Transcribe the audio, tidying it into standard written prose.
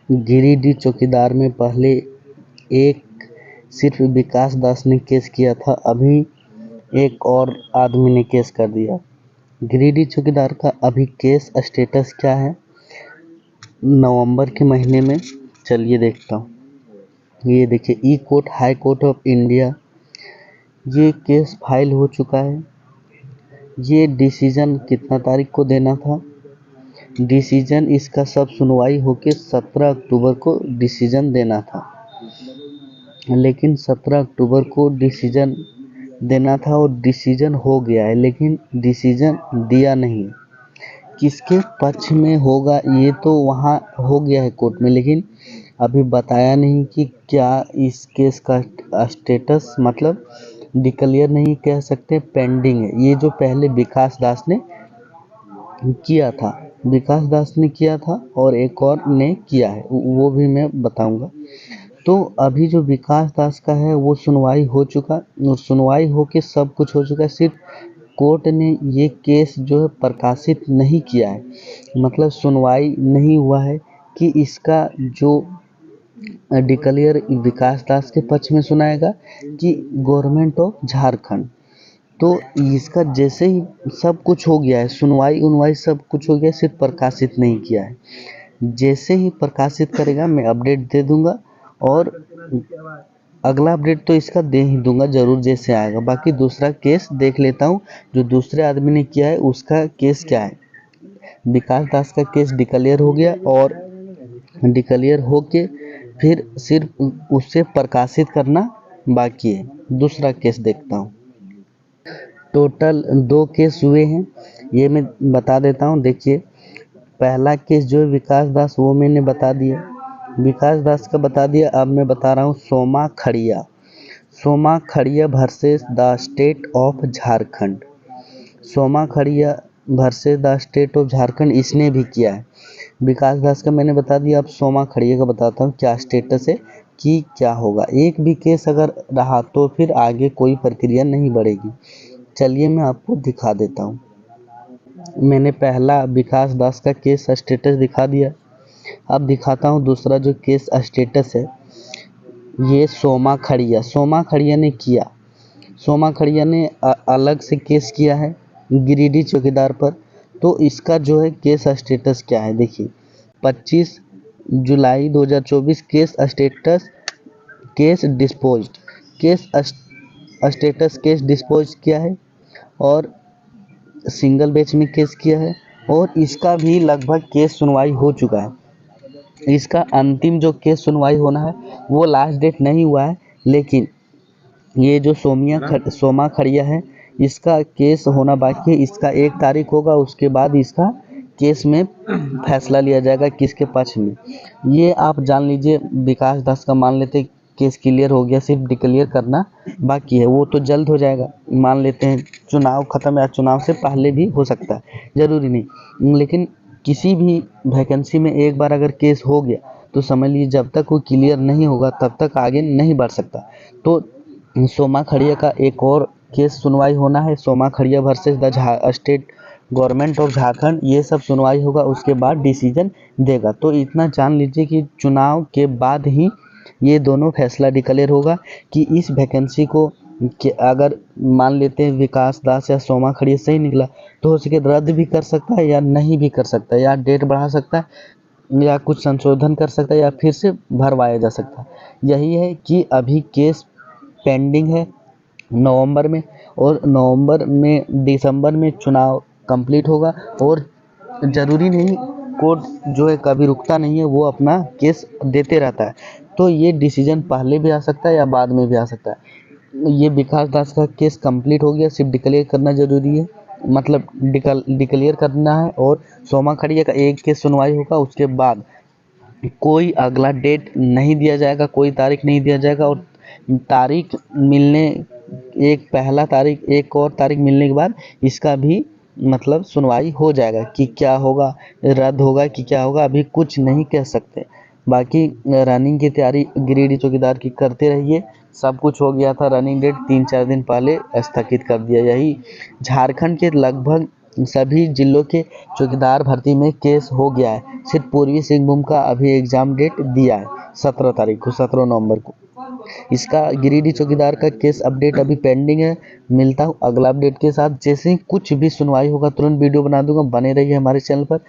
गिरिडीह चौकीदार में पहले एक सिर्फ विकास दास ने केस किया था, अभी एक और आदमी ने केस कर दिया। गिरिडीह चौकीदार का अभी केस स्टेटस क्या है नवंबर के महीने में, चलिए देखता हूँ। ये देखिए, e court high court of India, ये केस फाइल हो चुका है। ये डिसीजन कितना तारीख को देना था, डिसीजन इसका सब सुनवाई होके 17 अक्टूबर को डिसीजन देना था, लेकिन 17 अक्टूबर को डिसीजन देना था और डिसीजन हो गया है, लेकिन डिसीजन दिया नहीं। किसके पक्ष में होगा ये तो वहाँ हो गया है कोर्ट में, लेकिन अभी बताया नहीं कि क्या इस केस का स्टेटस, मतलब डिक्लेयर नहीं कह सकते, पेंडिंग है। ये जो पहले विकास दास ने किया था, विकास दास ने किया था और एक और ने किया है, वो भी मैं बताऊंगा। तो अभी जो विकास दास का है वो सुनवाई हो चुका, सुनवाई होके सब कुछ हो चुका है, सिर्फ कोर्ट ने ये केस जो है प्रकाशित नहीं किया है, मतलब सुनवाई नहीं हुआ है कि इसका जो डिक्लेयर विकास दास के पक्ष में सुनाएगा कि गवर्नमेंट ऑफ झारखंड। तो इसका जैसे ही सब कुछ हो गया है, सुनवाई उनवाई सब कुछ हो गया, सिर्फ प्रकाशित नहीं किया है। जैसे ही प्रकाशित करेगा मैं अपडेट दे दूंगा, और अगला अपडेट तो इसका दे ही दूंगा ज़रूर जैसे आएगा। बाकी दूसरा केस देख लेता हूँ, जो दूसरे आदमी ने किया है उसका केस क्या है। विकास दास का केस डिक्लेयर हो गया, और डिक्लेयर होके फिर सिर्फ उससे प्रकाशित करना बाकी है। दूसरा केस देखता हूँ। टोटल 2 केस हुए हैं, ये मैं बता देता हूँ। देखिए, पहला केस जो है विकास दास, वो मैंने बता दिया, विकास दास का बता दिया। अब मैं बता रहा हूँ Soma Khadia, Soma Khadia versus the state of Jharkhand. Soma Khadia versus the state of Jharkhand इसने भी किया है। विकास दास का मैंने बता दिया, अब सोमा खड़िया का बताता हूँ क्या स्टेटस है कि क्या होगा। एक भी केस अगर रहा तो फिर आगे कोई प्रक्रिया नहीं बढ़ेगी। चलिए मैं आपको दिखा देता हूँ। मैंने पहला विकास दास का केस स्टेटस दिखा दिया, अब दिखाता हूँ दूसरा जो केस स्टेटस है। ये सोमा खड़िया, सोमा खड़िया ने किया, सोमा खड़िया ने अलग से केस किया है गिरिडीह चौकीदार पर। तो इसका जो है केस स्टेटस क्या है, देखिए 25 जुलाई 2024 case status, case disposed, case status case dispose किया है, और सिंगल बेंच में केस किया है, और इसका भी लगभग केस सुनवाई हो चुका है। इसका अंतिम जो केस सुनवाई होना है वो लास्ट डेट नहीं हुआ है, लेकिन ये जो सोमा खड़िया है इसका केस होना बाकी है। इसका 1 तारीख होगा, उसके बाद इसका केस में फैसला लिया जाएगा किसके पक्ष में। ये आप जान लीजिए, विकास दास का मान लेते केस क्लियर हो गया, सिर्फ डिक्लेयर करना बाकी है, वो तो जल्द हो जाएगा। मान लेते हैं चुनाव ख़त्म, या चुनाव से पहले भी हो सकता है, ज़रूरी नहीं। लेकिन किसी भी वैकेंसी में एक बार अगर केस हो गया तो समझ लीजिए जब तक वो क्लियर नहीं होगा तब तक आगे नहीं बढ़ सकता। तो सोमा खड़िया का एक और केस सुनवाई होना है, Soma Khadia versus the state government of Jharkhand. ये सब सुनवाई होगा, उसके बाद डिसीजन देगा। तो इतना जान लीजिए कि चुनाव के बाद ही ये दोनों फैसला डिक्लेयर होगा कि इस वैकेंसी को कि अगर मान लेते हैं विकास दास या सोमा खड़िया सही निकला तो हो सके रद्द भी कर सकता है या नहीं भी कर सकता है, या डेट बढ़ा सकता है, या कुछ संशोधन कर सकता है, या फिर से भरवाया जा सकता है। यही है कि अभी केस पेंडिंग है नवंबर में, और नवंबर में दिसंबर में चुनाव कंप्लीट होगा। और ज़रूरी नहीं, कोर्ट जो है कभी रुकता नहीं है, वो अपना केस देते रहता है। तो ये डिसीजन पहले भी आ सकता है या बाद में भी आ सकता है। ये विकास दास का केस कंप्लीट हो गया, सिर्फ डिक्लेयर करना ज़रूरी है, मतलब डिक्लेयर करना है। और सोमा खड़िया का एक केस सुनवाई होगा, उसके बाद कोई अगला डेट नहीं दिया जाएगा, कोई तारीख नहीं दिया जाएगा। और तारीख मिलने, एक और तारीख मिलने के बाद इसका भी मतलब सुनवाई हो जाएगा कि क्या होगा, रद्द होगा कि क्या होगा, अभी कुछ नहीं कह सकते। बाकी रनिंग की तैयारी गिरिडीह चौकीदार की करते रहिए। सब कुछ हो गया था, रनिंग डेट 3-4 दिन पहले स्थगित कर दिया। यही झारखंड के लगभग सभी जिलों के चौकीदार भर्ती में केस हो गया है। सिर्फ पूर्वी सिंहभूम का अभी एग्जाम डेट दिया है 17 तारीख को, 17 नवंबर को। इसका गिरिडीह चौकीदार का केस अपडेट अभी पेंडिंग है। मिलता हूँ अगला अपडेट के साथ। जैसे ही कुछ भी सुनवाई होगा तुरंत वीडियो बना दूंगा। बने रहिए हमारे चैनल पर।